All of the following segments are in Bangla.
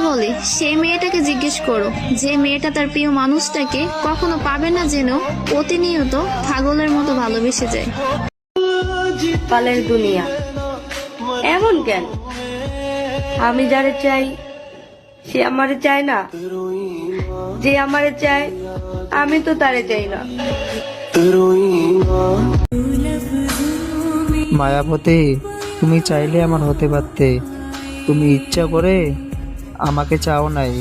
বলি, সেই মেয়েটাকে জিজ্ঞেস করো যে মেয়েটা তার প্রিয় মানুষটাকে কখনো পাবে না যেন প্রতিনিয়ত পাগলের মতো ভালোবেসে যায়। কালের দুনিয়া এমন কেন? আমি যারে চাই সে আমারে চায় না, যে আমারে চায় আমি তো তারে চাই না। মায়াবতী, তুমি চাইলে আমার হতে পারতে, তুমি ইচ্ছা করে আমাকে চাও নাই।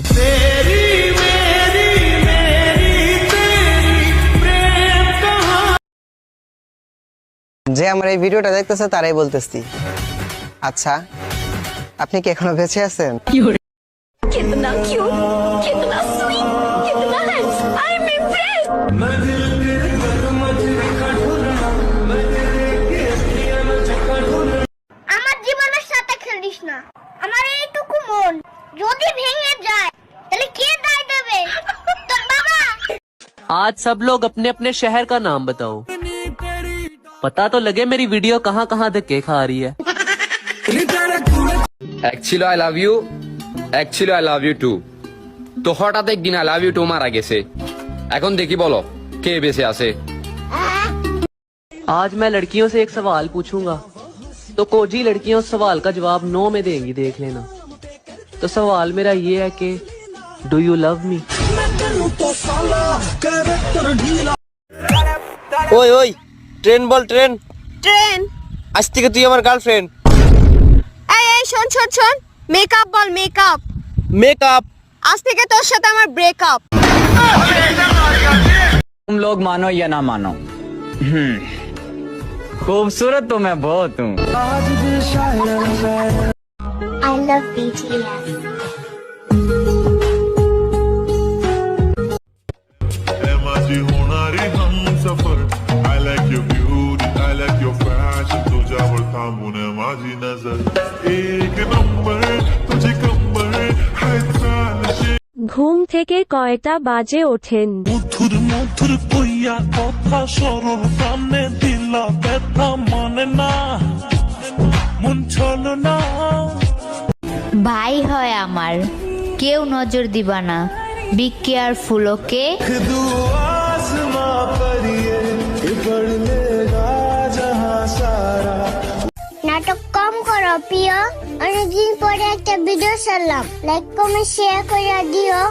যে আমার এই ভিডিওটা দেখতেছে তারাই বলতেছি, আচ্ছা আপনি কি এখনো বেঁচে আছেন? কিতনা কিউট, কিতনা সুইট, কিতনা হ্যান্ডসাম, আই এম ইমপ্রেসড। আমার জীবনের সাথে খেলিস না। আমার এইটুকু মন যদি ভেঙে যায় তাহলে কে দায় দেবে? তোর বাবা। आज सब लोग अपने अपने शहर का नाम बताओ, पता तो लगे मेरी वीडियो कहाँ कहाँ धक्के खा रही है। Actually I love you, actually I love you too. তো হঠাৎ একদিন আই লাভ ইউ টু মারা গেছে, এখন দেখি বলো কে বেঁচে আছে। आज मैं लड़कियों से एक सवाल पूछूंगा, तो कोजी लड़कियां उस सवाल का जवाब नो में देंगी, देख लेना। तो सवाल मेरा ये है कि डू यू लव मी? ওই ওই ট্রেন বল, ট্রেন। ট্রেন? আজ থেকে তুই আমার গার্লফ্রেন্ড। এই এই শোন শোন শোন, মেকআপ বল, মেকআপ। মেকআপ? আজ থেকে তোর সাথে আমার ব্রেকআপ। तुम लोग मानो या ना मानो, खूबसूरत तो मैं बहुत हूँ। I love BTS. माझी होणारी Humsafar. I like your beauty, I like your fashion. तुझ्यावर थांबून माझी नजर एक नंबर, तुझी कंबर हाय चालशे. ঘুম থেকে কয়টা বাজে ওঠেন? মধুর মধুর কইয়া কথা সরল প্রাণে দিলা ব্যথা মানে না মন চলো না। ভাই হয় আমার, কেউ নজর দিবা না, বি কেয়ারফুল, ওকে? নাটক কম করো প্রিয়। অনেকদিন পরে একটা ভিডিও ছাড়লাম, লাইক কমেন্ট শেয়ার করে দিও।